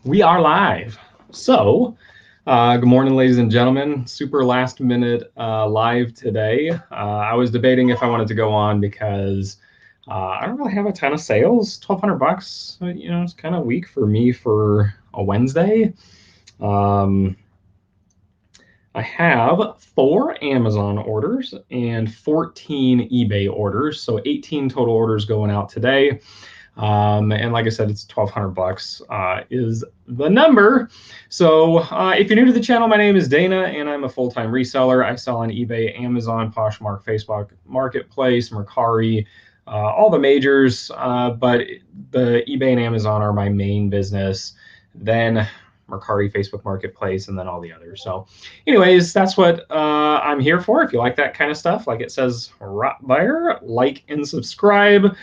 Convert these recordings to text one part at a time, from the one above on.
We are live. So, good morning, ladies and gentlemen. Super last minute live today. I was debating if I wanted to go on because I don't really have a ton of sales. $1,200, you know, it's kind of weak for me for a Wednesday. I have 4 Amazon orders and 14 eBay orders, so 18 total orders going out today. And like I said, it's $1,200 is the number. So if you're new to the channel, my name is Dana, and I'm a full-time reseller. I sell on eBay, Amazon, Poshmark, Facebook Marketplace, Mercari, all the majors. But the eBay and Amazon are my main business. Then Mercari, Facebook Marketplace, and then all the others. So anyways, that's what I'm here for. If you like that kind of stuff, like it says right there, like and subscribe.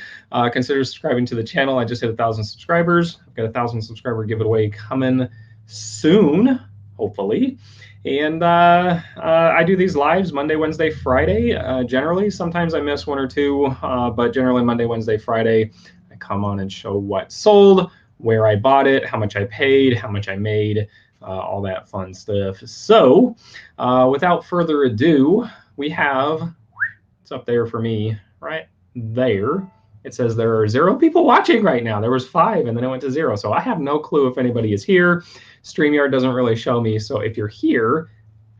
Consider subscribing to the channel. I just hit 1,000 subscribers. I've got a 1,000 subscriber giveaway coming soon, hopefully. And I do these lives Monday, Wednesday, Friday. Generally, sometimes I miss one or two, but generally Monday, Wednesday, Friday, I come on and show what sold, where I bought it, how much I paid, how much I made, all that fun stuff. So without further ado, we have, it's up there for me, right there. It says there are 0 people watching right now. There was 5 and then it went to 0. So I have no clue if anybody is here. StreamYard doesn't really show me. So if you're here,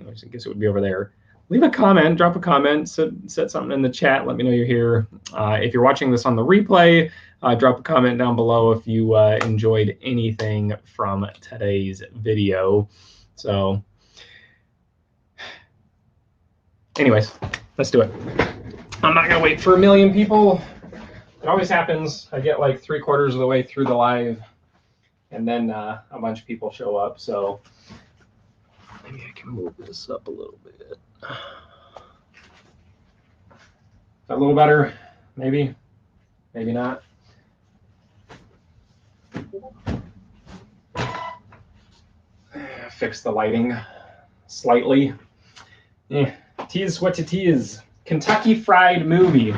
I guess it would be over there. Leave a comment, drop a comment, set something in the chat. Let me know you're here. If you're watching this on the replay, drop a comment down below if you enjoyed anything from today's video. So anyways, let's do it. I'm not gonna wait for 1 million people. It always happens. I get like 3/4 of the way through the live and then a bunch of people show up. So maybe I can move this up a little bit. Is that a little better? Maybe, maybe not. Fix the lighting slightly. Tease what it is. Kentucky Fried Movie.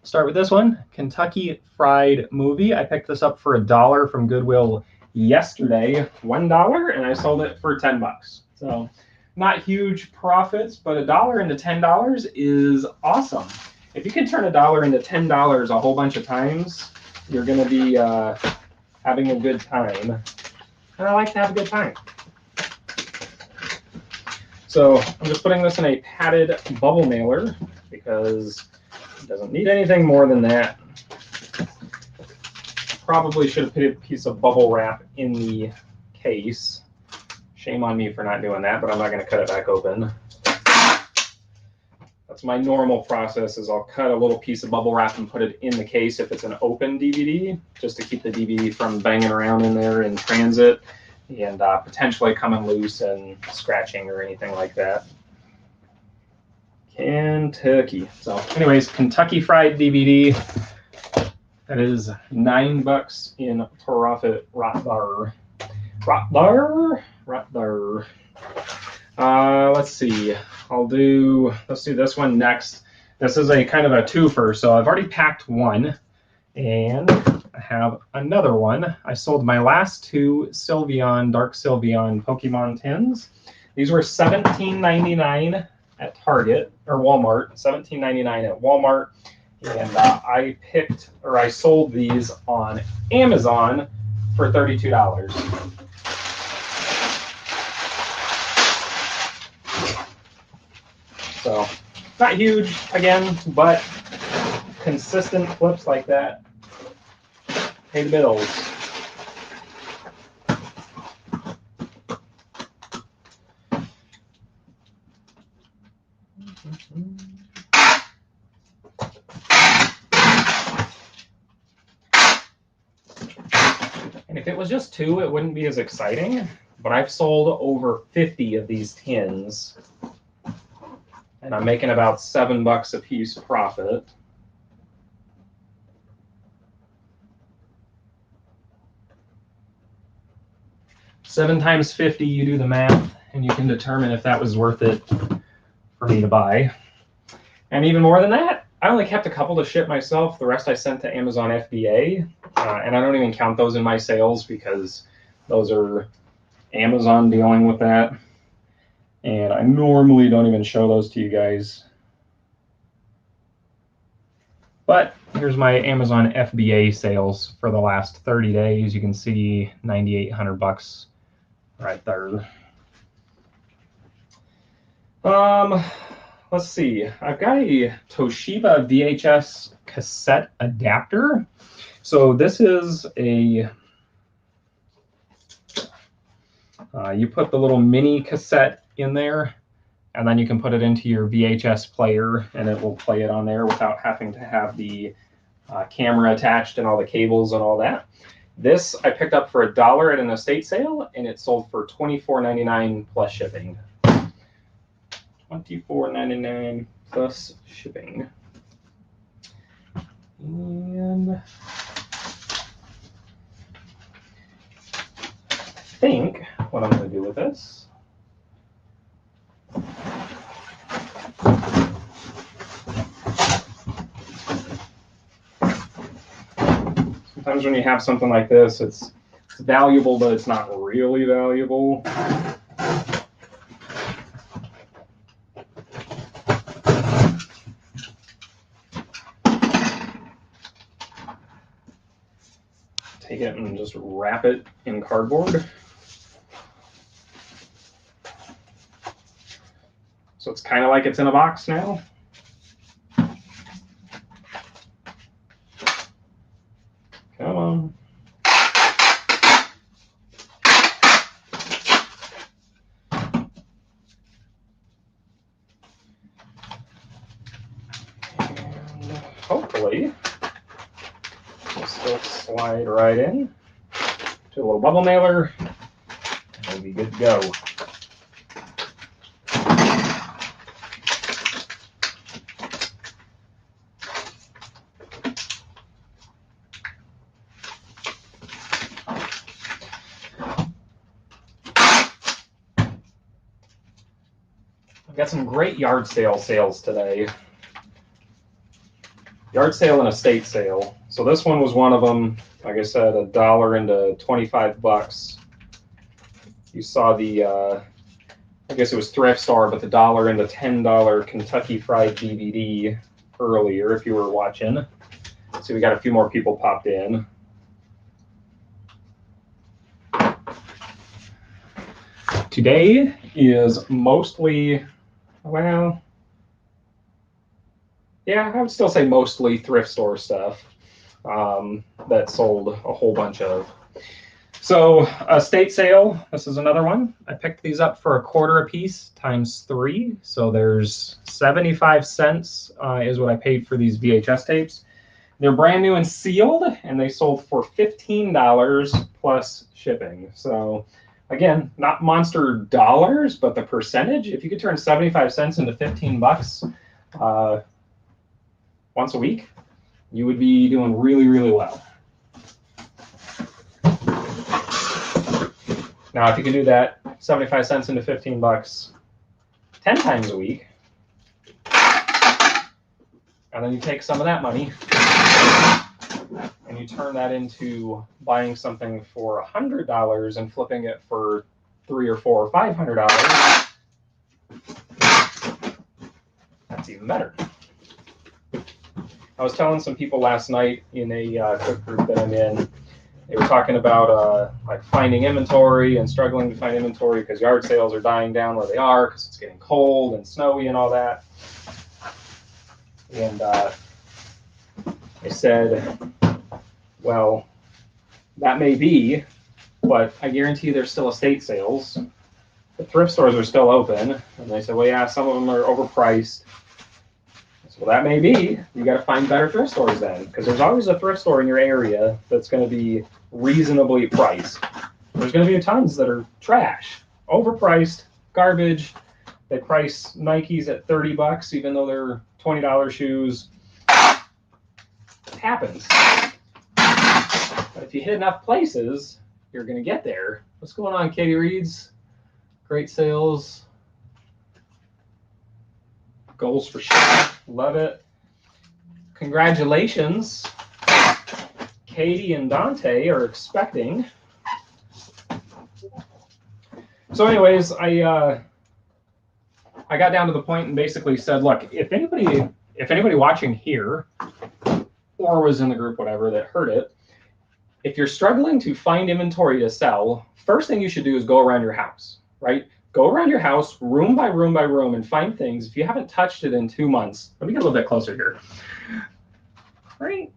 Start with this one. Kentucky Fried Movie. I picked this up for $1 from Goodwill yesterday. $1, and I sold it for 10 bucks. So not huge profits, but $1 into $10 is awesome. If you can turn $1 into $10 a whole bunch of times, you're going to be having a good time. And I like to have a good time. So I'm just putting this in a padded bubble mailer because it doesn't need anything more than that. Probably should have put a piece of bubble wrap in the case. Shame on me for not doing that, but I'm not going to cut it back open. That's my normal process, is I'll cut a little piece of bubble wrap and put it in the case if it's an open DVD, just to keep the DVD from banging around in there in transit and potentially coming loose and scratching or anything like that. Kentucky. So anyways, Kentucky Fried DVD. That is $9 in profit right there. Right there. Let's see. Let's do this one next. This is a kind of a twofer. So I've already packed one, and I have another one. I sold my last 2 Sylveon, Dark Sylveon Pokemon tins. These were $17.99 at Target or Walmart. $17.99 at Walmart. And I sold these on Amazon for $32. So not huge again, but consistent flips like that pay the bills. And if it was just 2, it wouldn't be as exciting, but I've sold over 50 of these tins, and I'm making about $7 a piece profit. Seven times 50, you do the math, and you can determine if that was worth it for me to buy. And even more than that, I only kept a couple to ship myself. The rest I sent to Amazon FBA, and I don't even count those in my sales because Those are Amazon dealing with that. And I normally don't even show those to you guys. But here's my Amazon FBA sales for the last 30 days. You can see 9,800 bucks right there. Let's see. I've got a Toshiba VHS cassette adapter. So this is a, you put the little mini cassette in there, and then you can put it into your VHS player, and it will play it on there without having to have the camera attached and all the cables and all that. This I picked up for $1 at an estate sale, and it sold for $24.99 plus shipping. $24.99 plus shipping. And I think what I'm going to do with this, sometimes when you have something like this, it's valuable, but it's not really valuable. Take it and just wrap it in cardboard. So it's kind of like it's in a box now. Come on. And hopefully, this will slide right in to a little bubble mailer, and we'll be good to go. I've got some great yard sale sales today. Yard sale and estate sale. So this one was one of them. Like I said, $1 into 25 bucks. You saw the, I guess it was thrift store, but the $1 into $10 Kentucky Fried DVD earlier, if you were watching. So we got a few more people popped in. Today is mostly, well, yeah, I would still say mostly thrift store stuff that sold a whole bunch of. So estate sale, this is another one. I picked these up for $0.25 a piece times 3. So there's 75 cents is what I paid for these VHS tapes. They're brand new and sealed, and they sold for $15 plus shipping. So again, not monster dollars, but the percentage, if you could turn 75 cents into 15 bucks once a week, you would be doing really, really well. Now, if you can do that 75 cents into 15 bucks 10 times a week, and then you take some of that money and you turn that into buying something for $100 and flipping it for $300 or $400 or $500, that's even better. I was telling some people last night in a quick group that I'm in, they were talking about like finding inventory and struggling to find inventory because yard sales are dying down where they are because it's getting cold and snowy and all that. And I said, well, that may be, but I guarantee there's still estate sales. The thrift stores are still open. And they said, well, yeah, some of them are overpriced. Well, that may be. You got to find better thrift stores then, because there's always a thrift store in your area that's going to be reasonably priced. There's going to be tons that are trash, overpriced, garbage. They price Nikes at 30 bucks, even though they're $20 shoes. It happens. But if you hit enough places, you're going to get there. What's going on, Katie Reeds? Great sales. Goals for sure. Love it. Congratulations. Katie and Dante are expecting. So anyways, I got down to the point and basically said, look, if anybody watching here or was in the group, whatever, that heard it, if you're struggling to find inventory to sell, first thing you should do is go around your house, right? Go around your house, room by room by room, and find things. If you haven't touched it in 2 months, let me get a little bit closer here. Right?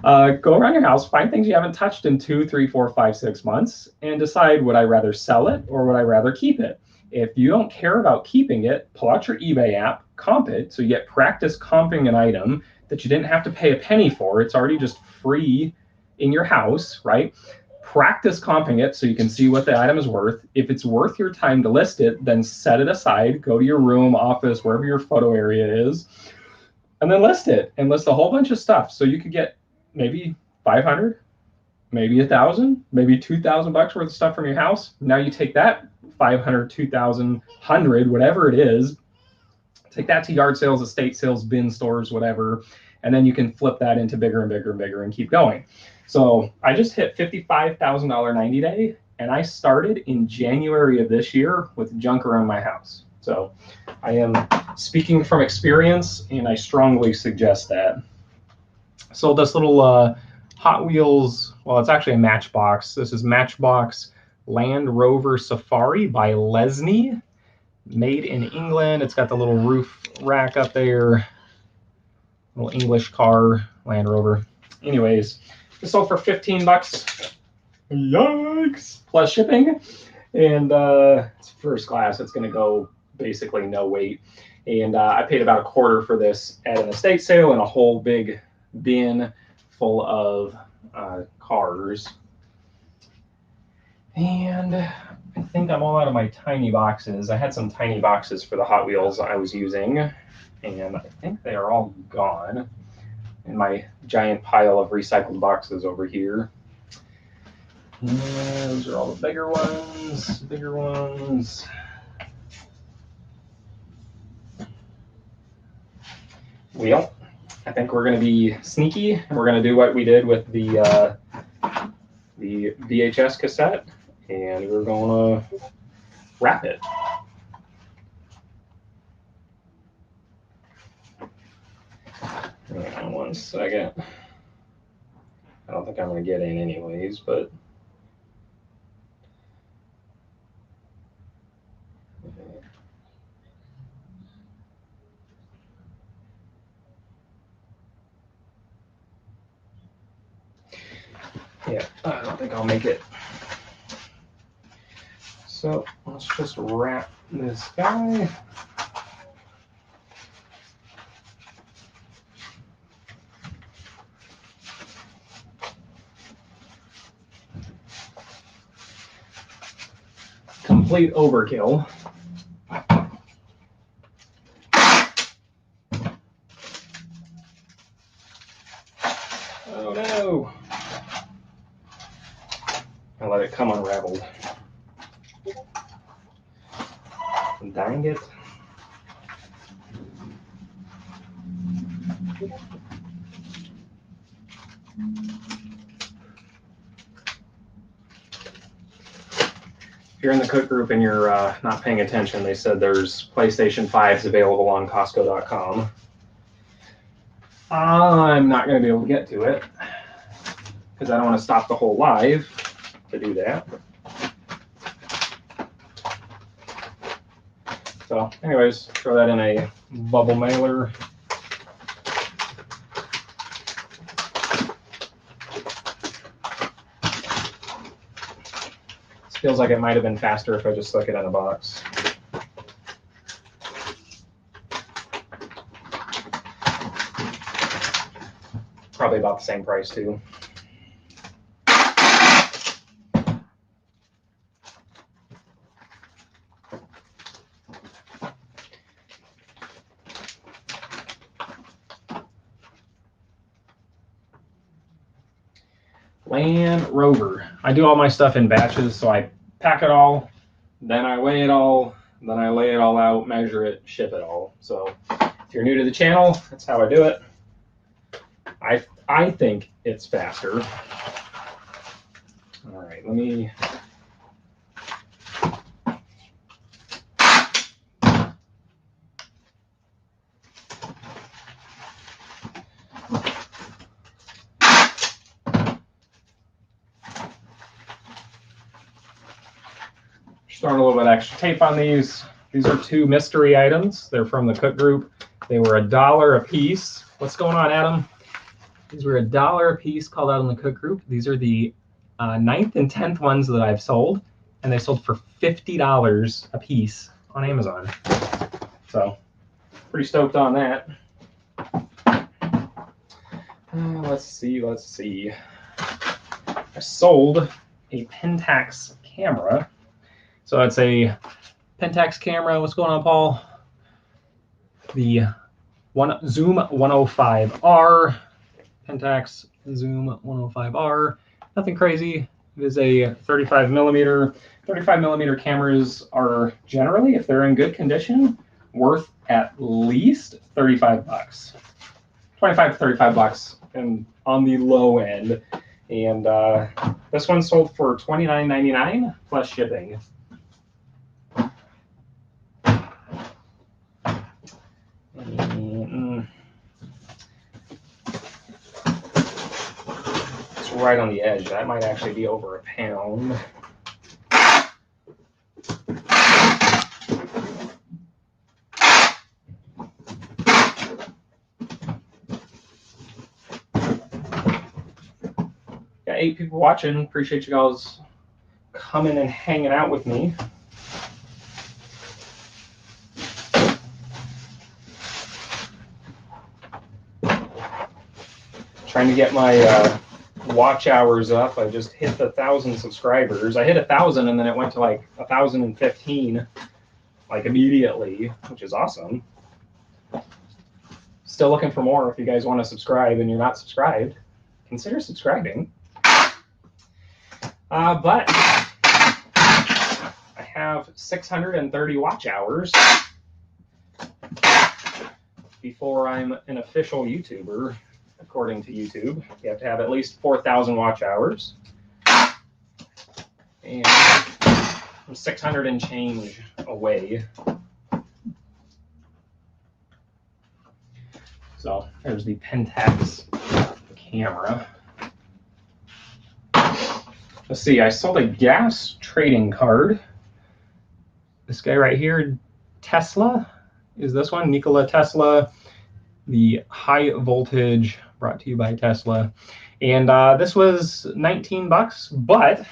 Go around your house, find things you haven't touched in 2, 3, 4, 5, 6 months, and decide, would I rather sell it or would I rather keep it? If you don't care about keeping it, pull out your eBay app, comp it, so you get practice comping an item that you didn't have to pay a penny for. It's already just free in your house, right? Practice comping it so you can see what the item is worth. If it's worth your time to list it, then set it aside, go to your room, office, wherever your photo area is, and then list it, and list a whole bunch of stuff. So you could get maybe 500, maybe 1,000, maybe 2,000 bucks worth of stuff from your house. Now you take that 500, 2,000, 100, whatever it is, take that to yard sales, estate sales, bin stores, whatever, and then you can flip that into bigger and bigger and bigger and keep going. So I just hit $55,000 90 day, and I started in January of this year with junk around my house. So I am speaking from experience, and I strongly suggest that. So this little Hot Wheels, well, it's actually a Matchbox. This is Matchbox Land Rover Safari by Lesney, made in England. It's got the little roof rack up there, little English car, Land Rover. Anyways, this sold for 15 bucks. Yikes! Plus shipping, and it's first class. It's going to go basically no weight, and I paid about $1/4 for this at an estate sale in a whole big bin full of cars. And I think I'm all out of my tiny boxes. I had some tiny boxes for the Hot Wheels I was using, and I think they are all gone in my giant pile of recycled boxes over here. And those are all the bigger ones, bigger ones. Well, I think we're going to be sneaky, and we're going to do what we did with the VHS cassette, and we're going to wrap it. Hang on 1 second. I don't think I'm going to get in anyways, but yeah, I don't think I'll make it. So let's just wrap this guy. Complete overkill. Oh no! I let it come unraveled. Dang it. If you're in the cook group and you're not paying attention, they said there's PlayStation 5s available on Costco.com. I'm not going to be able to get to it because I don't want to stop the whole live to do that. So anyways, throw that in a bubble mailer. This feels like it might have been faster if I just stuck it in a box. Probably about the same price too. Land Rover. I do all my stuff in batches, so I pack it all, then I weigh it all, then I lay it all out, measure it, ship it all. So if you're new to the channel, that's how I do it. I think it's faster. All right, let me throwing a little bit of extra tape on these. These are 2 mystery items. They're from the Cook Group. They were $1 a piece. What's going on, Adam? These were $1 a piece, called out in the Cook Group. These are the 9th and 10th ones that I've sold, and they sold for $50 a piece on Amazon. So pretty stoked on that. Let's see. I sold a Pentax Camera. So it's a Pentax Camera. What's going on, Paul? The Zoom 105R. Pentax Zoom 105R. Nothing crazy. It is a 35 millimeter. 35 millimeter cameras are generally, if they're in good condition, worth at least 35 bucks. 25 to 35 bucks and on the low end. And this one sold for $29.99 plus shipping. It's right on the edge. That might actually be over a pound. Got 8 people watching. Appreciate you guys coming and hanging out with me. Trying to get my watch hours up. I just hit the 1,000 subscribers. I hit 1,000 and then it went to like 1,015 like immediately, which is awesome. Still looking for more. If you guys want to subscribe and you're not subscribed, consider subscribing. But I have 630 watch hours before I'm an official YouTuber. According to YouTube, you have to have at least 4,000 watch hours. And I'm 600 and change away. So there's the Pentax Camera. Let's see, I sold a gas trading card. This guy right here, Tesla, is this one, Nikola Tesla. The high voltage, brought to you by Tesla. And this was 19 bucks, but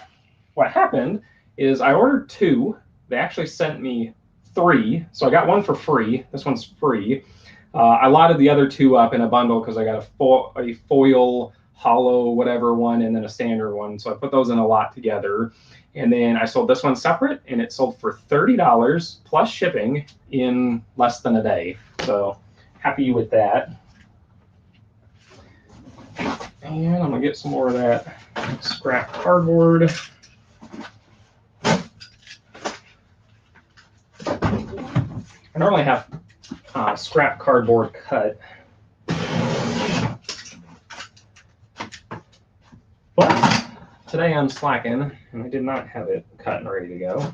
what happened is I ordered 2. They actually sent me 3, so I got 1 for free. This one's free. I lotted the other 2 up in a bundle because I got a foil, hollow, whatever one, and then a standard one. So I put those in a lot together. And then I sold this one separate, and it sold for $30 plus shipping in less than a day. So happy with that. And I'm gonna get some more of that scrap cardboard. I normally have scrap cardboard cut, but today I'm slacking and I did not have it cut and ready to go.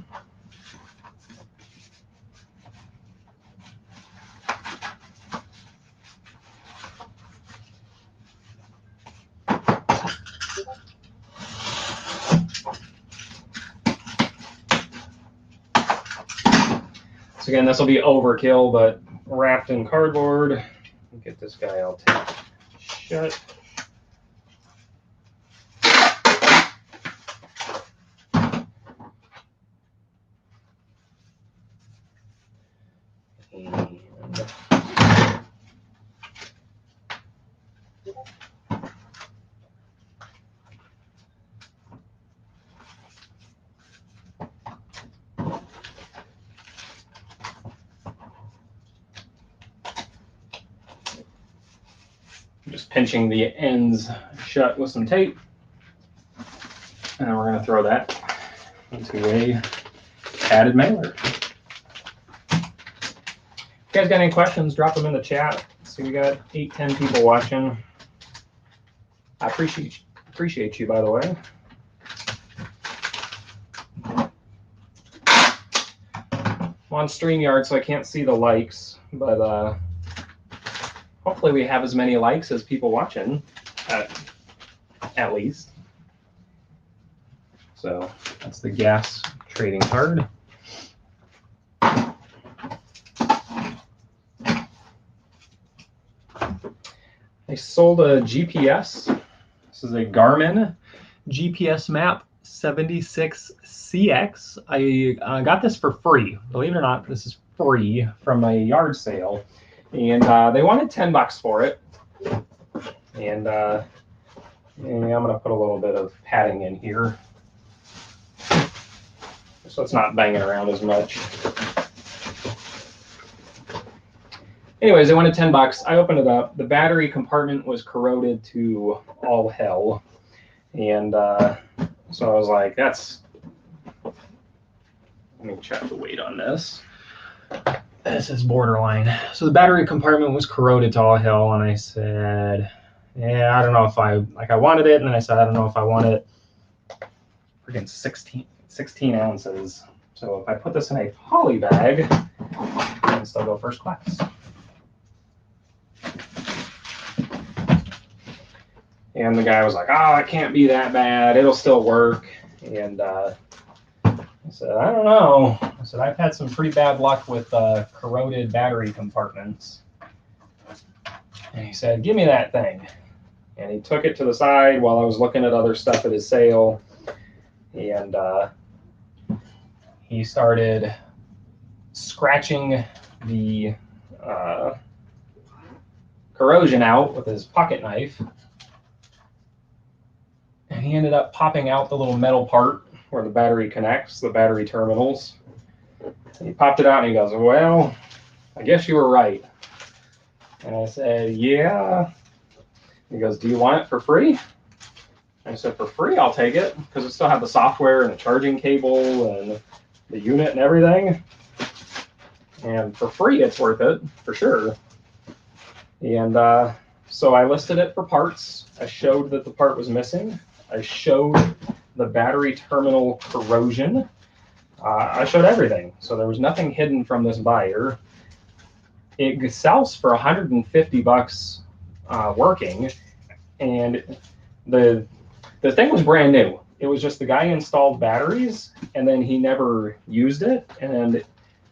So again, this will be overkill, but wrapped in cardboard. Get this guy all taped shut. Just pinching the ends shut with some tape. And then we're going to throw that into a padded mailer. If you guys got any questions, drop them in the chat. See, we got 8-10 people watching. I appreciate you, by the way. I'm on StreamYard, so I can't see the likes, but hopefully we have as many likes as people watching, at least. So that's the gas trading card. I sold a GPS. This is a Garmin GPS Map 76CX. I got this for free. Believe it or not, this is free from a yard sale. And they wanted $10 for it. And I'm going to put a little bit of padding in here, so it's not banging around as much. Anyways, they wanted $10. I opened it up. The battery compartment was corroded to all hell. And so I was like, let me check the weight on this. This is borderline. So the battery compartment was corroded to all hell, and I said, yeah, I don't know if I wanted it. And then I said, I don't know if I want it. Freaking 16 ounces. So if I put this in a poly bag, I can still go first class. And the guy was like, oh, it can't be that bad. It'll still work. And I said, I don't know. I said, I've had some pretty bad luck with corroded battery compartments. And he said, give me that thing. And he took it to the side while I was looking at other stuff at his sale. And he started scratching the corrosion out with his pocket knife. And he ended up popping out the little metal part where the battery connects, the battery terminals. And he popped it out and he goes, well, I guess you were right. And I said, yeah. He goes, do you want it for free? I said, for free, I'll take it, because it still had the software and the charging cable and the unit and everything. And for free, it's worth it, for sure. And so I listed it for parts. I showed that the part was missing. I showed the battery terminal corrosion. I showed everything. So there was nothing hidden from this buyer. It sells for $150 working. And the thing was brand new. It was just the guy installed batteries, and then he never used it, and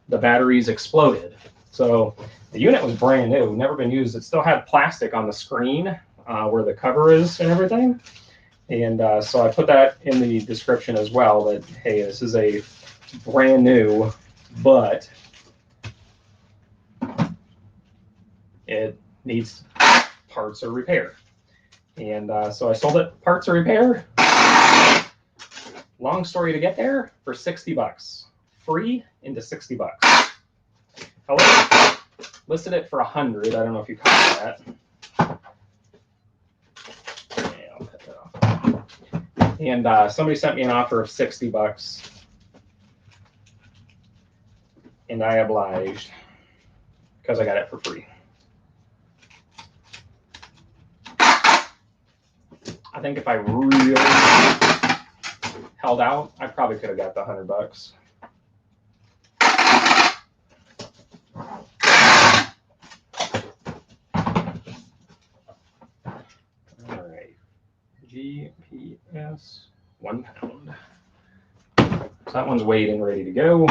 the batteries exploded. So the unit was brand new, never been used. It still had plastic on the screen where the cover is and everything. And so I put that in the description as well, that, hey, this is a brand new, but it needs parts or repair. And so I sold it parts or repair. Long story to get there, for $60. Free into $60. I listed it for $100. I don't know if you caught that. Yeah, I'll cut that off. And somebody sent me an offer of $60. And I obliged because I got it for free. I think if I really held out, I probably could have got the $100. All right, GPS, 1 pound. So that one's weighed and ready to go.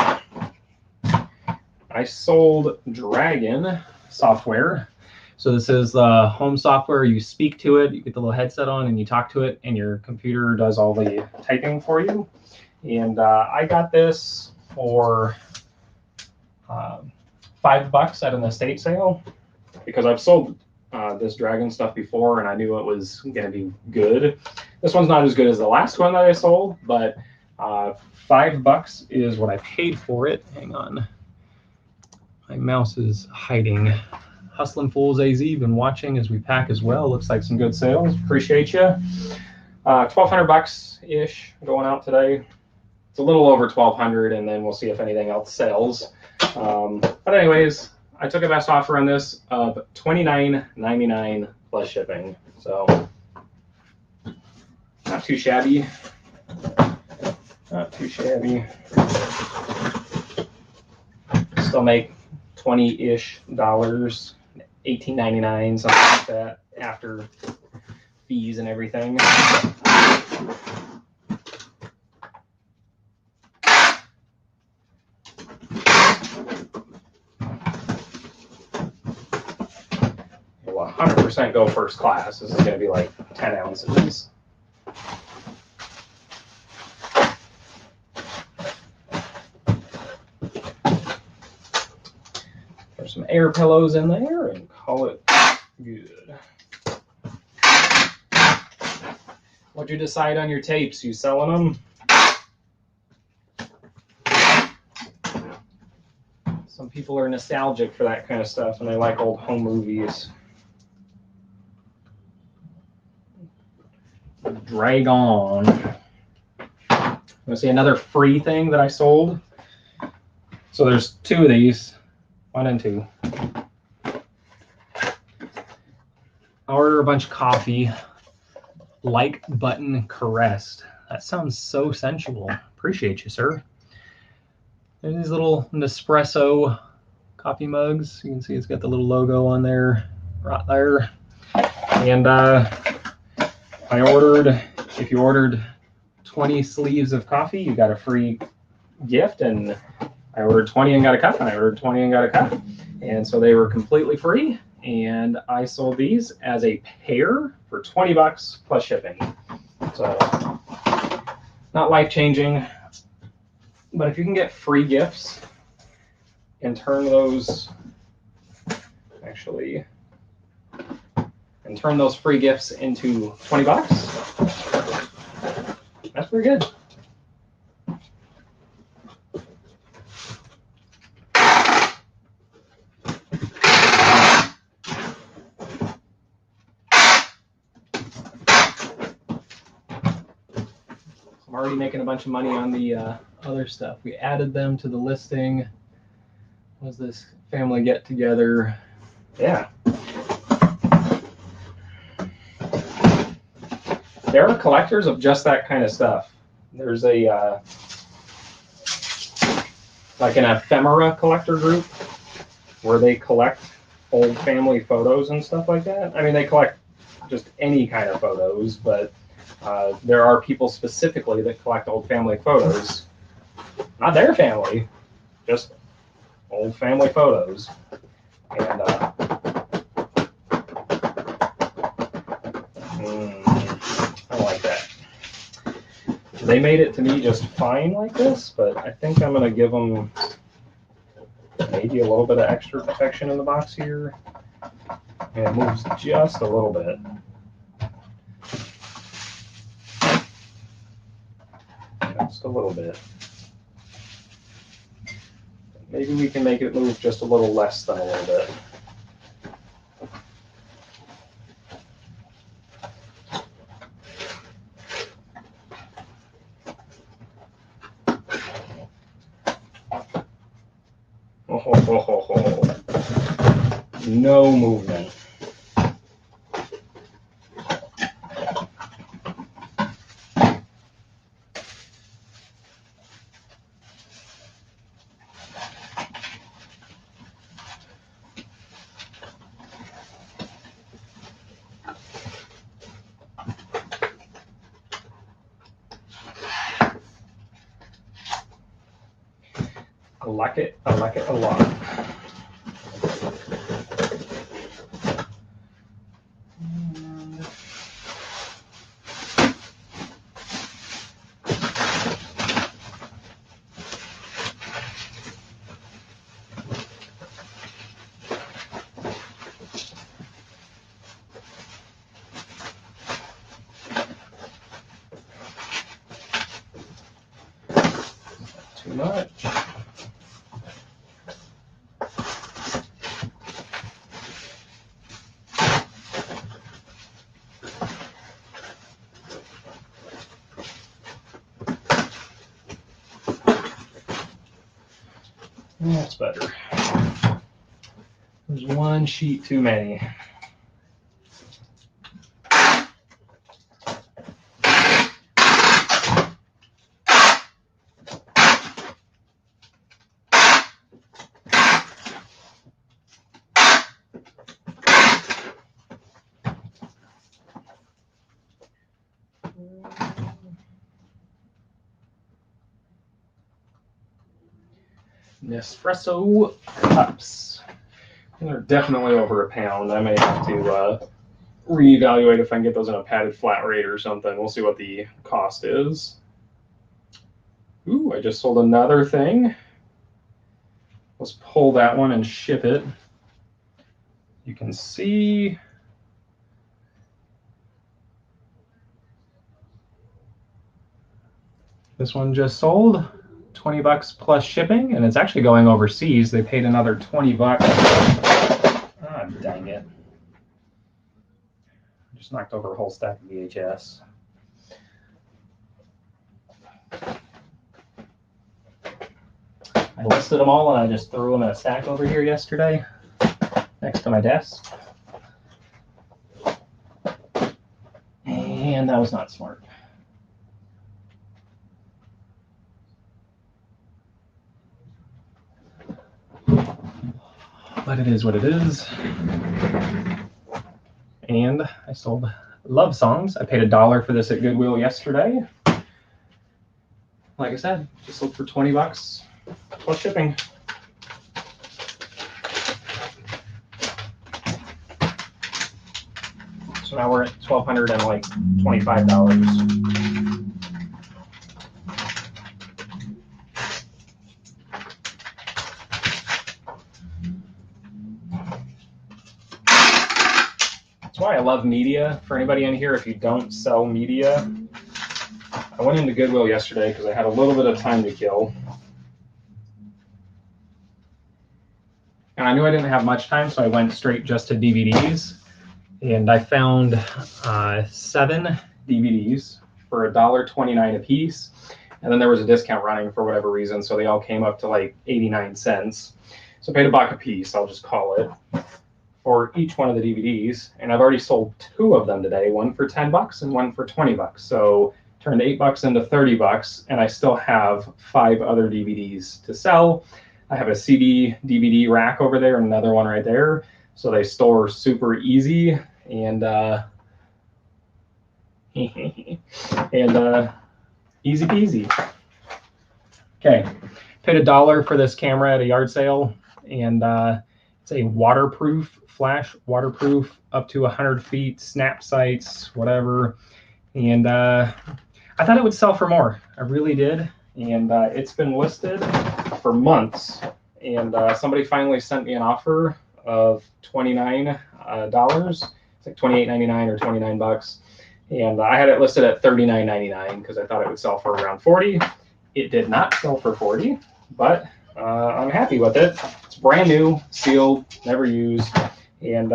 I sold Dragon software. So this is the home software. You speak to it, you get the little headset on, and you talk to it, and your computer does all the typing for you. And I got this for $5 at an estate sale, because I've sold this Dragon stuff before, and I knew it was going to be good. This one's not as good as the last one that I sold, but $5 is what I paid for it. Hang on. My mouse is hiding. Hustling Fools AZ, been watching as we pack as well. Looks like some good sales. Appreciate you. $1,200-ish going out today. It's a little over $1,200, and then we'll see if anything else sells. But anyways, I took a best offer on this of $29.99 plus shipping. So not too shabby. Not too shabby. Still make $20-ish, $18.99, something like that, after fees and everything. Well, 100% 100% go first class. This is going to be like 10 ounces. There's some air pillows in there and call it good. What'd you decide on your tapes? You selling them? Some people are nostalgic for that kind of stuff and they like old home movies. Drag on. I'm gonna see another free thing that I sold. So there's 2 of these, 1 and 2. I ordered a bunch of coffee. Like button caressed. That sounds so sensual. Appreciate you, sir. There's these little Nespresso coffee mugs. You can see it's got the little logo on there, right there. And I ordered, if you ordered 20 sleeves of coffee, you got a free gift. And I ordered 20 and got a cup, and I ordered 20 and got a cup. And so they were completely free. And I sold these as a pair for 20 bucks plus shipping. So not life-changing, but if you can get free gifts and turn those free gifts into 20 bucks, that's pretty good. I'm already making a bunch of money on the other stuff. We added them to the listing. Was this family get together? Yeah. There are collectors of just that kind of stuff. There's a like an ephemera collector group where they collect old family photos and stuff like that. I mean, they collect just any kind of photos, but there are people specifically that collect old family photos. Not their family, just old family photos. And I don't like that. They made it to me just fine like this, but I think I'm going to give them maybe a little bit of extra protection in the box here. And it moves just a little bit. Just a little bit. Maybe we can make it move just a little less than a little bit. No movement. I like it a lot. Too much. That's better. There's one sheet too many. Nespresso cups. And they're definitely over a pound. I may have to reevaluate if I can get those in a padded flat rate or something. We'll see what the cost is. Ooh, I just sold another thing. Let's pull that one and ship it. You can see this one just sold, 20 bucks plus shipping, and it's actually going overseas. They paid another 20 bucks. Ah, dang it. Just knocked over a whole stack of VHS. I listed them all and I just threw them in a stack over here yesterday next to my desk. And that was not smart. But it is what it is. And I sold Love Songs. I paid $1 for this at Goodwill yesterday. Like I said, just sold for 20 bucks plus shipping. So now we're at $1,225. That's why I love media. For anybody in here, if you don't sell media, I went into Goodwill yesterday because I had a little bit of time to kill. And I knew I didn't have much time, so I went straight just to DVDs. And I found 7 DVDs for $1.29 a piece. And then there was a discount running for whatever reason, so they all came up to like 89 cents. So I paid $1 a piece, I'll just call it, for each one of the DVDs. And I've already sold 2 of them today, one for 10 bucks and one for 20 bucks. So turned 8 bucks into 30 bucks, and I still have 5 other DVDs to sell. I have a CD DVD rack over there and another one right there. So they store super easy and easy peasy. Okay, paid $1 for this camera at a yard sale, and it's a waterproof, flash waterproof, up to 100 feet, snap sights, whatever. And I thought it would sell for more. I really did. And it's been listed for months. And somebody finally sent me an offer of $29. It's like $28.99 or 29 bucks. And I had it listed at $39.99 because I thought it would sell for around 40. It did not sell for 40, but I'm happy with it. It's brand new, sealed, never used, and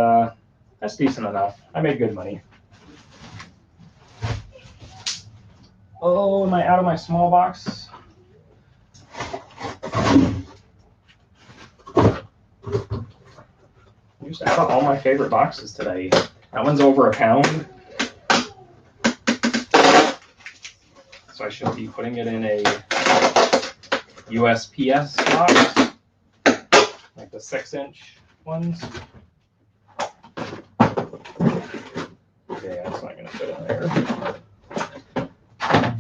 that's decent enough. I made good money. Oh, am I out of my small box? I used out of all my favorite boxes today. That one's over £1. So I should be putting it in a USPS box, like the 6-inch ones. Okay, that's not going to fit in there.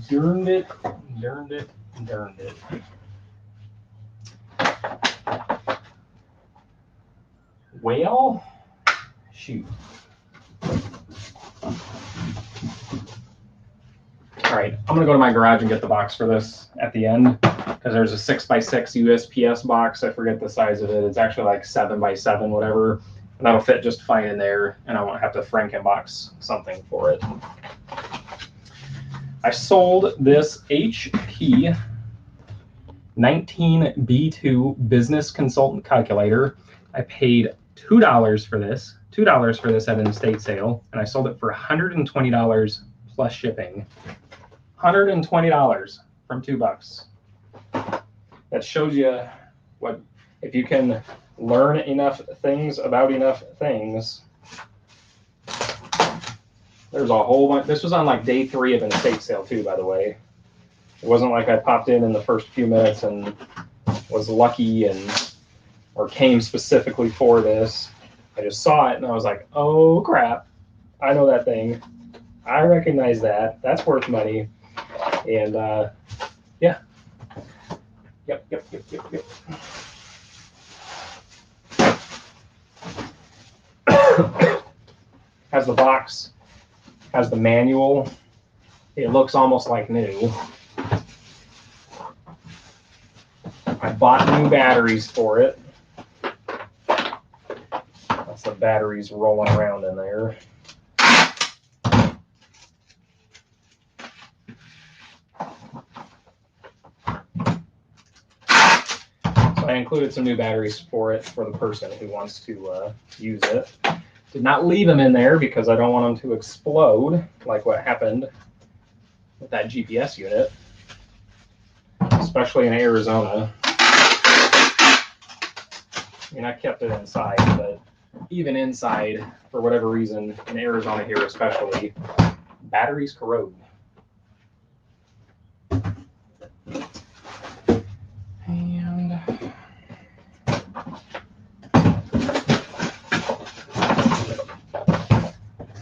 Darned it, darned it, darned it. Well, shoot. All right, I'm gonna go to my garage and get the box for this at the end, because there's a 6x6 USPS box. I forget the size of it. It's actually like 7x7, whatever. And that'll fit just fine in there, and I won't have to Frankenbox something for it. I sold this HP 19B2 business consultant calculator. I paid $2 for this, $2 for this at an estate sale, and I sold it for $120 plus shipping. $120 from $2. That shows you what, if you can learn enough things about enough things. There's a whole bunch. This was on like day 3 of an estate sale too, by the way. It wasn't like I popped in the first few minutes and was lucky and or came specifically for this. I just saw it and I was like, oh crap, I know that thing. I recognize that. That's worth money. And yeah. Yep. has the box, has the manual. It looks almost like new. I bought new batteries for it. That's the batteries rolling around in there. So I included some new batteries for it for the person who wants to use it. Did not leave them in there because I don't want them to explode like what happened with that GPS unit, especially in Arizona. I mean, I kept it inside, but even inside, for whatever reason, in Arizona here especially, batteries corrode. And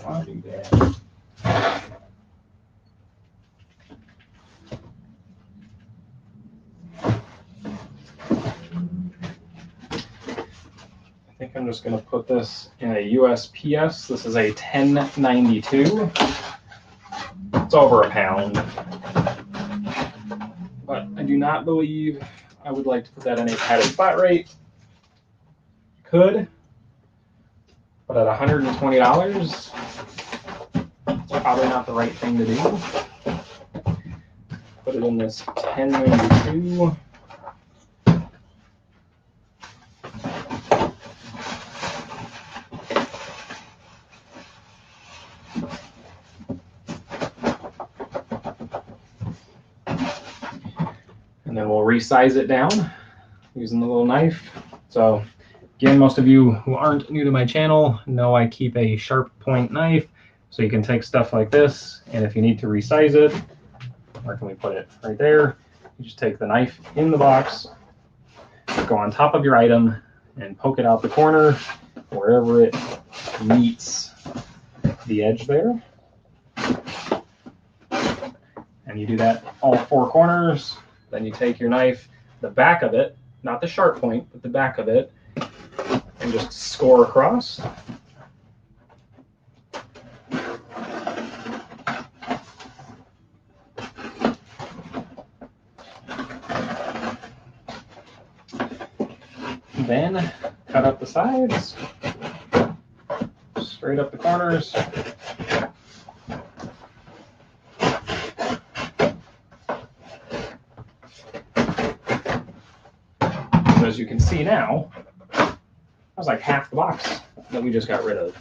I'll do that. I think I'm just going to put this in a USPS. This is a 1092. It's over a pound. But I do not believe I would like to put that in a padded flat rate. Could, but at $120, it's probably not the right thing to do. Put it in this 1092. And then we'll resize it down using the little knife. So again, most of you who aren't new to my channel know I keep a sharp point knife, so you can take stuff like this, and if you need to resize it, where can we put it? Right there. You just take the knife in the box, go on top of your item, and poke it out the corner wherever it meets the edge there. And you do that all four corners. Then you take your knife, the back of it, not the sharp point, but the back of it, and just score across. Then cut up the sides, straight up the corners. As you can see now, that was like half the box that we just got rid of.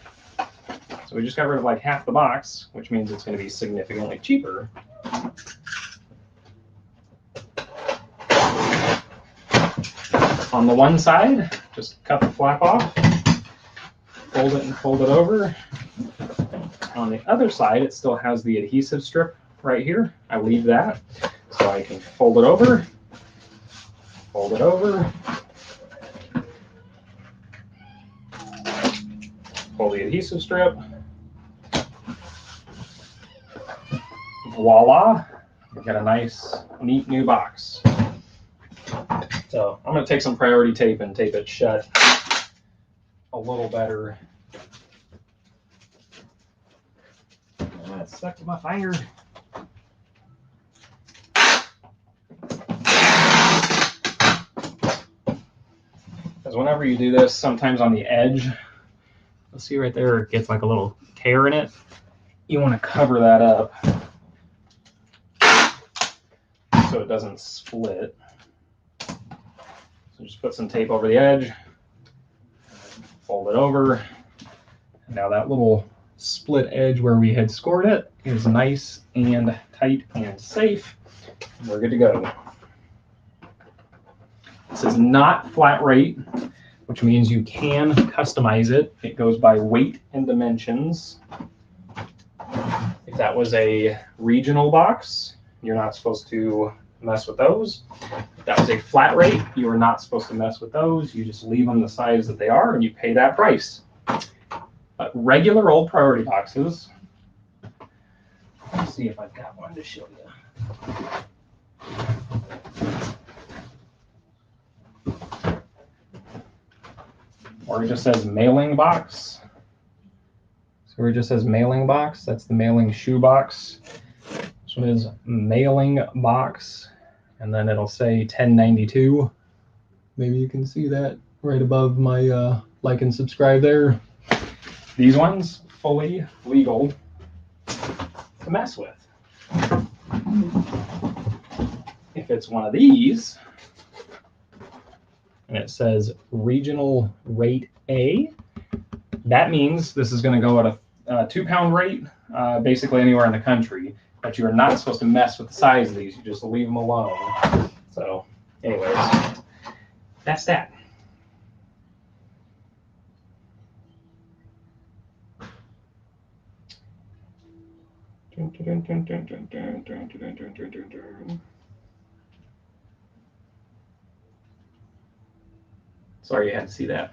So we just got rid of like half the box, which means it's going to be significantly cheaper. On the one side, just cut the flap off, fold it and fold it over. On the other side, it still has the adhesive strip right here. I leave that so I can fold it over, fold it over, pull the adhesive strip. Voila, we've got a nice, neat new box. So I'm going to take some priority tape and tape it shut a little better. It's stuck to my finger. Because whenever you do this, sometimes on the edge, you'll see right there, it gets like a little tear in it. You want to cover that up so it doesn't split. So just put some tape over the edge, fold it over. And now that little split edge where we had scored it is nice and tight and safe. And we're good to go. This is not flat rate, which means you can customize it. It goes by weight and dimensions. If that was a regional box, you're not supposed to mess with those. If that was a flat rate, you are not supposed to mess with those. You just leave them the size that they are and you pay that price. But regular old priority boxes, let's see if I've got one to show you. Or it just says mailing box. So where it just says mailing box, that's the mailing shoe box. This one is mailing box, and then it'll say 1092. Maybe you can see that right above my like and subscribe there. These ones, fully legal to mess with. If it's one of these, and it says regional rate A, that means this is going to go at a 2-pound rate, basically anywhere in the country, but you are not supposed to mess with the size of these. You just leave them alone. So anyways, that's that. Sorry you had to see that.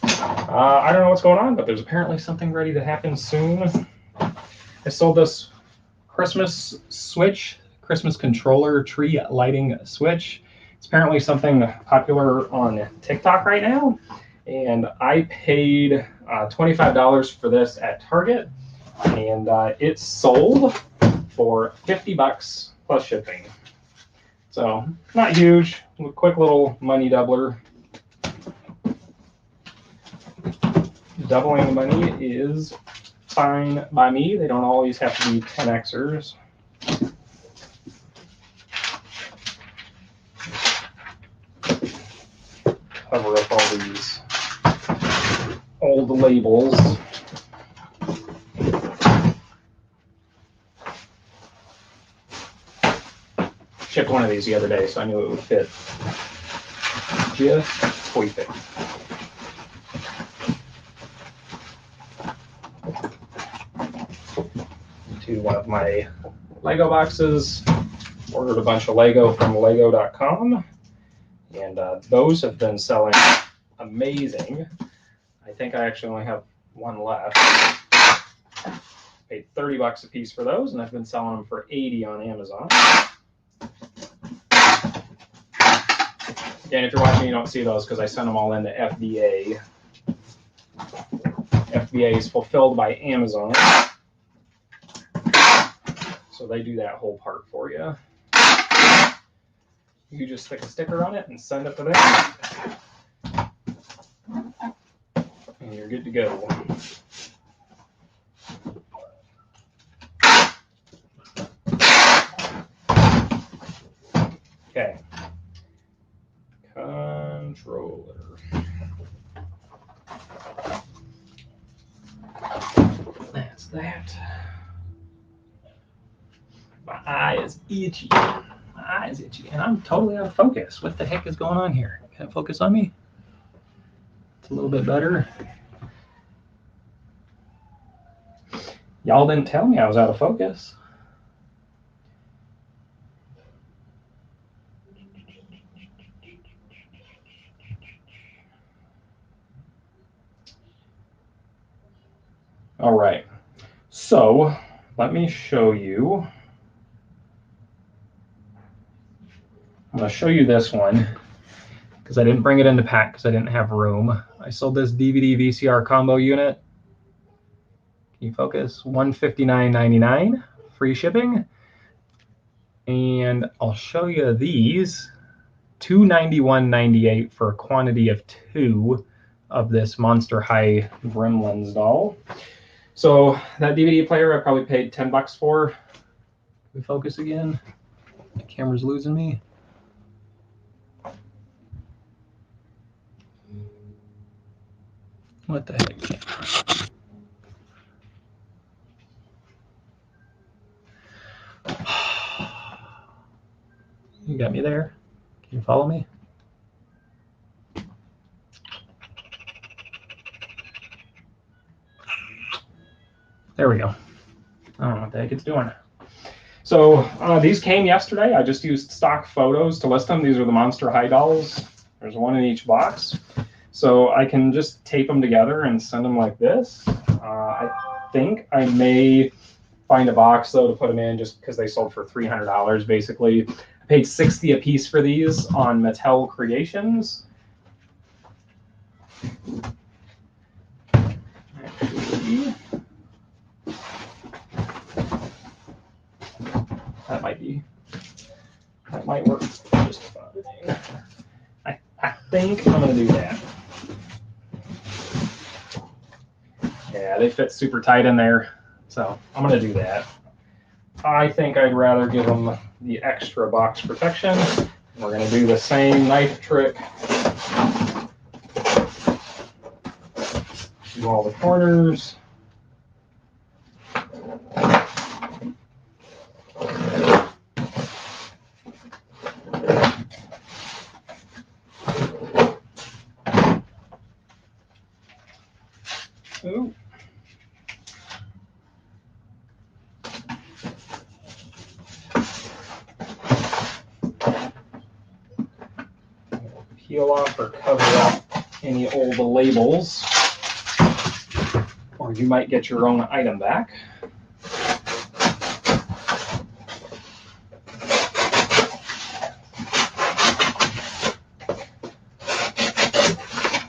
I don't know what's going on, but there's apparently something ready to happen soon. I sold this Christmas switch, Christmas controller tree lighting switch. It's apparently something popular on TikTok right now. And I paid $25 for this at Target. And it sold for $50 plus shipping. So not huge, a quick little money doubler. Doubling money is fine by me. They don't always have to be 10Xers. Cover up all these old labels. Shipped one of these the other day, so I knew it would fit just perfect. To one of my Lego boxes. Ordered a bunch of Lego from Lego.com, and those have been selling amazing. I think I actually only have one left. Paid $30 a piece for those, and I've been selling them for $80 on Amazon. Again, if you're watching, you don't see those because I sent them all into FBA. FBA is fulfilled by Amazon. So they do that whole part for you. You just stick a sticker on it and send it to them. And you're good to go. Okay. Controller. That's that. My eye is itchy. My eye is itchy. And I'm totally out of focus. What the heck is going on here? Can it focus on me? It's a little bit better. Y'all didn't tell me I was out of focus. All right, so let me show you. I'm going to show you this one because I didn't bring it in the pack because I didn't have room. I sold this DVD VCR combo unit. Can you focus? $159.99, free shipping. And I'll show you these, $291.98 for a quantity of 2 of this Monster High Gremlins doll. So that DVD player I probably paid $10 for. Can we focus again? The camera's losing me. What the heck? You got me there? Can you follow me? There we go. I don't know what the heck it's doing. So these came yesterday. I just used stock photos to list them. These are the Monster High dolls. There's one in each box. So I can just tape them together and send them like this. I think I may find a box, though, to put them in just because they sold for $300, basically. I paid $60 a piece for these on Mattel Creations. Actually, That might work just fine. I think I'm going to do that. Yeah, they fit super tight in there, so I'm going to do that. I think I'd rather give them the extra box protection. We're going to do the same knife trick. Do all the corners. Ooh. Peel off or cover up any old labels, or you might get your own item back.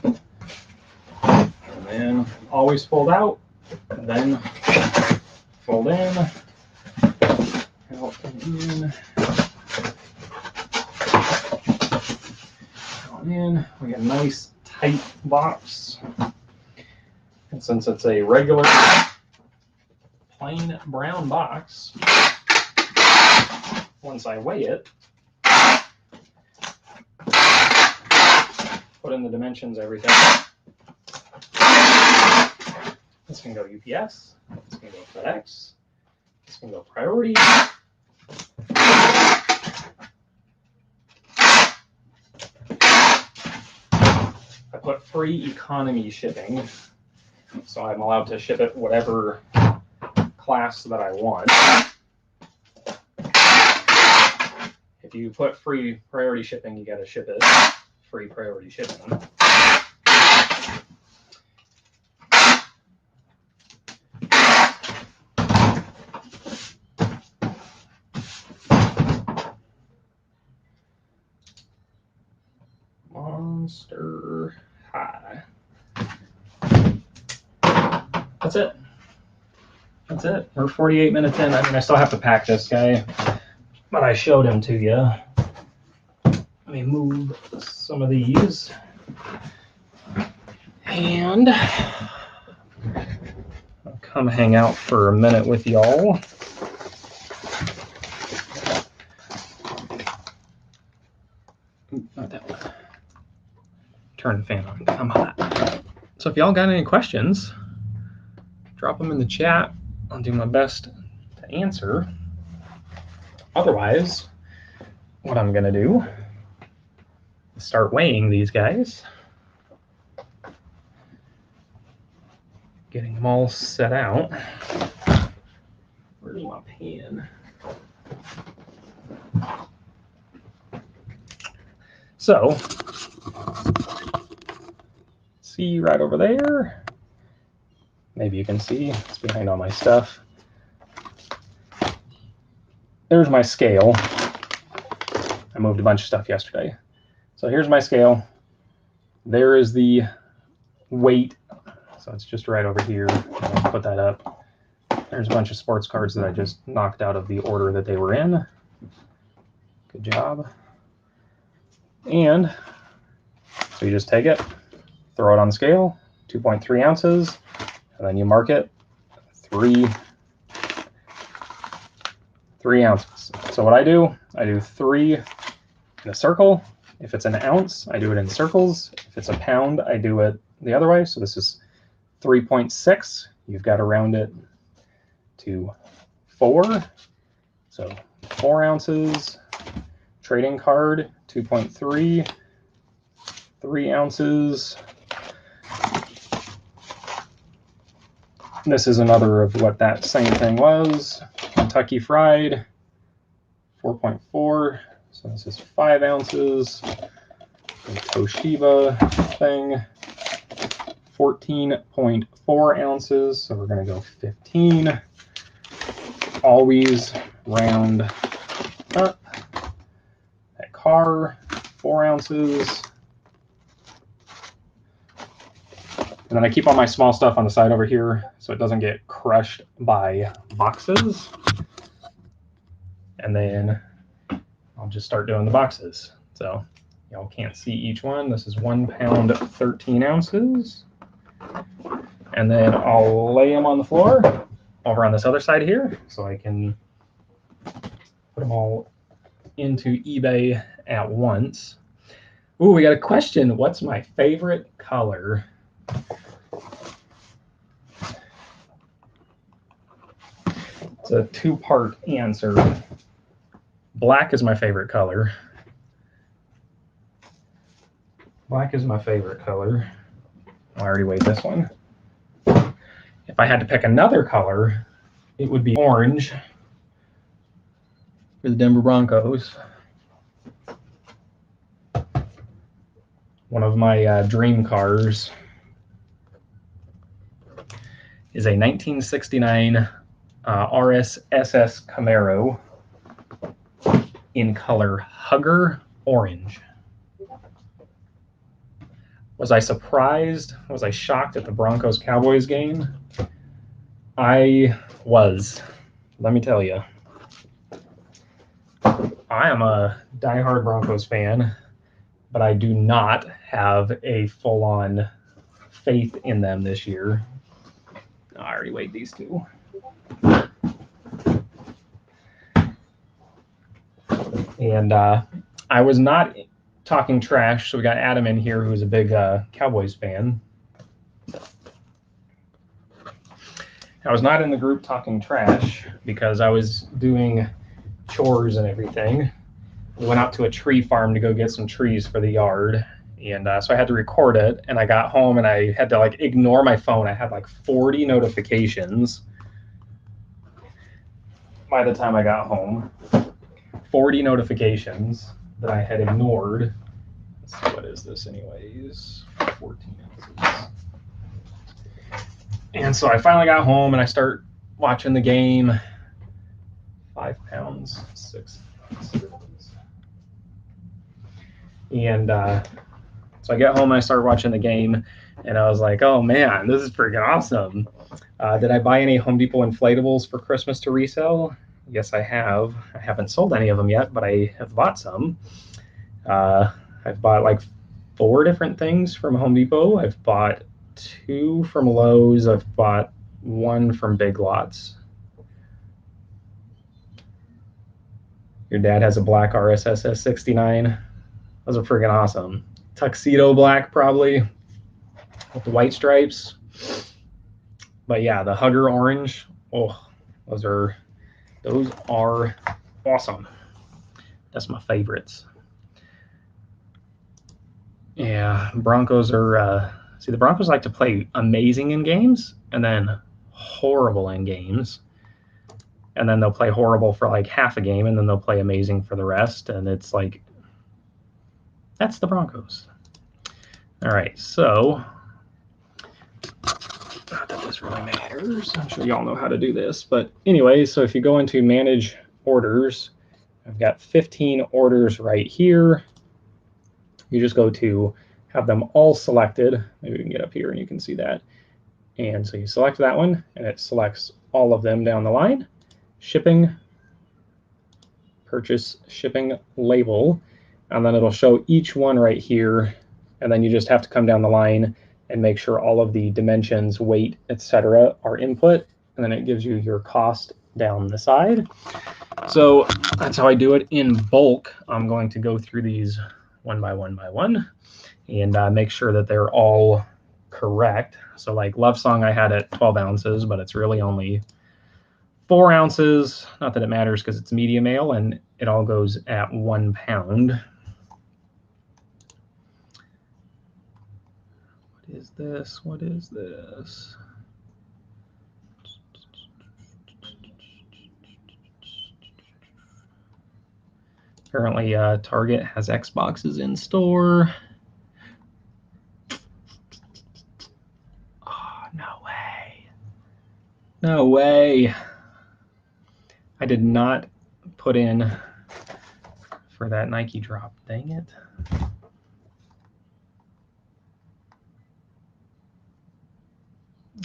And then always fold out, and then fold in, out and in. In. We got a nice tight box, and since it's a regular plain brown box, once I weigh it, put in the dimensions, everything, this can go UPS, this can go FedEx, this can go priority. I put free economy shipping, so I'm allowed to ship it whatever class that I want. If you put free priority shipping, you got to ship it free priority shipping. Monster High. That's it. That's it. We're 48 minutes in. I mean, I still have to pack this guy, but I showed him to you. Let me move some of these. And I'll come hang out for a minute with y'all. Not that one. Turn the fan on. I'm hot. So if y'all got any questions, drop them in the chat. I'll do my best to answer. Otherwise, what I'm going to do is start weighing these guys. Getting them all set out. Where's my pen? So, see right over there. Maybe you can see, it's behind all my stuff. There's my scale. I moved a bunch of stuff yesterday. So here's my scale. There is the weight. So it's just right over here. I'll put that up. There's a bunch of sports cards that I just knocked out of the order that they were in. Good job. And so you just take it, throw it on the scale, 2.3 ounces, and then you mark it 3 ounces. So what I do 3 in a circle. If it's an ounce, I do it in circles. If it's a pound, I do it the other way. So this is 3.6. You've got to round it to 4. So 4 ounces. Trading card, 2.3, 3 ounces. This is another of what that same thing was. Kentucky Fried, 4.4. So this is 5 ounces. The Toshiba thing, 14.4 ounces. So we're going to go 15. Always round up. Car, 4 ounces. And then I keep all my small stuff on the side over here so it doesn't get crushed by boxes. and then I'll just start doing the boxes. So y'all can't see each one. This is 1 pound 13 ounces. And then I'll lay them on the floor over on this other side here so I can put them all into eBay at once. Ooh, we got a question. What's my favorite color? It's a two-part answer. Black is my favorite color. Black is my favorite color. I already weighed this one. If I had to pick another color, it would be orange for the Denver Broncos. One of my dream cars is a 1969 RSSS Camaro in color Hugger Orange. Was I surprised? Was I shocked at the Broncos-Cowboys game? I was. Let me tell you. I am a diehard Broncos fan, but I do not have a full-on faith in them this year. I already weighed these two. And I was not talking trash, so we got Adam in here, who's a big Cowboys fan. I was not in the group talking trash because I was doing chores and everything. We went out to a tree farm to go get some trees for the yard, and so I had to record it, and I got home and I had to like ignore my phone. I had like 40 notifications by the time I got home. 40 notifications that I had ignored. Let's see, what is this anyways? 14 ounces. And so I finally got home and I start watching the game. 5 pounds, 6 ounces. And so I get home and I start watching the game, and I was like, oh man, this is freaking awesome. Did I buy any Home Depot inflatables for Christmas to resell? Yes, I have. I haven't sold any of them yet, but I have bought some. I've bought like 4 different things from Home Depot. I've bought 2 from Lowe's. I've bought 1 from Big Lots. Your dad has a black RSSS 69. Those are freaking awesome. Tuxedo black, probably, with the white stripes. But yeah, the Hugger Orange. Oh, those are awesome. That's my favorites. Yeah, Broncos are. See, the Broncos like to play amazing in games and then horrible in games. And then they'll play horrible for like half a game, and then they'll play amazing for the rest. And it's like, that's the Broncos. All right, so not that this really matters. I'm sure y'all know how to do this. But anyway, so if you go into manage orders, I've got 15 orders right here. You just go to have them all selected. Maybe we can get up here and you can see that. And so you select that one, and it selects all of them down the line. Shipping, purchase shipping label, and then it'll show each one right here. And then you just have to come down the line and make sure all of the dimensions, weight, etc. are input. And then it gives you your cost down the side. So that's how I do it in bulk. I'm going to go through these one by one and make sure that they're all correct. So like Love Song I had at 12 ounces, but it's really only 4 ounces. Not that it matters because it's medium ale, and it all goes at 1 pound. What is this? What is this? Apparently, Target has Xboxes in store. Oh, no way. No way. I did not put in for that Nike drop. Dang it.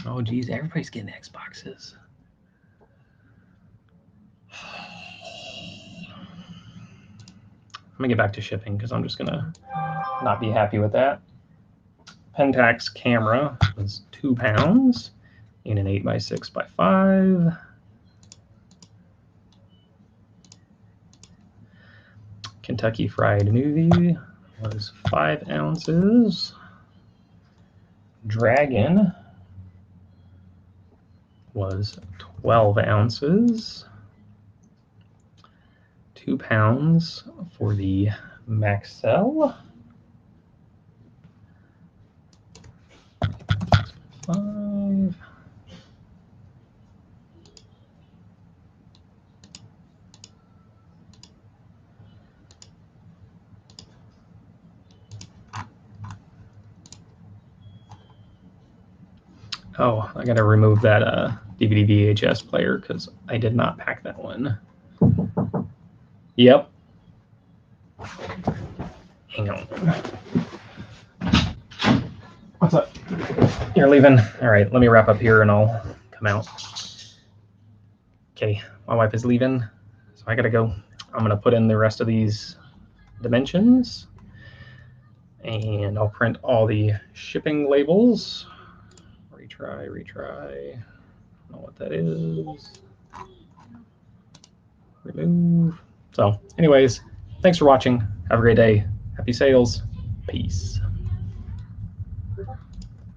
Oh, geez, everybody's getting Xboxes. me get back to shipping because I'm just gonna not be happy with that. Pentax Camera was 2 pounds in an 8x6x5. Kentucky Fried Movie was 5 ounces. Dragon was 12 ounces. 2 pounds for the Maxell. 5. Oh, I gotta remove that DVD VHS player because I did not pack that one. Yep. Hang on. What's up? You're leaving? All right, let me wrap up here and I'll come out. Okay, my wife is leaving, so I gotta go. I'm gonna put in the rest of these dimensions and I'll print all the shipping labels. Retry. I don't know what that is. Remove. So anyways, thanks for watching. Have a great day. Happy sales. Peace.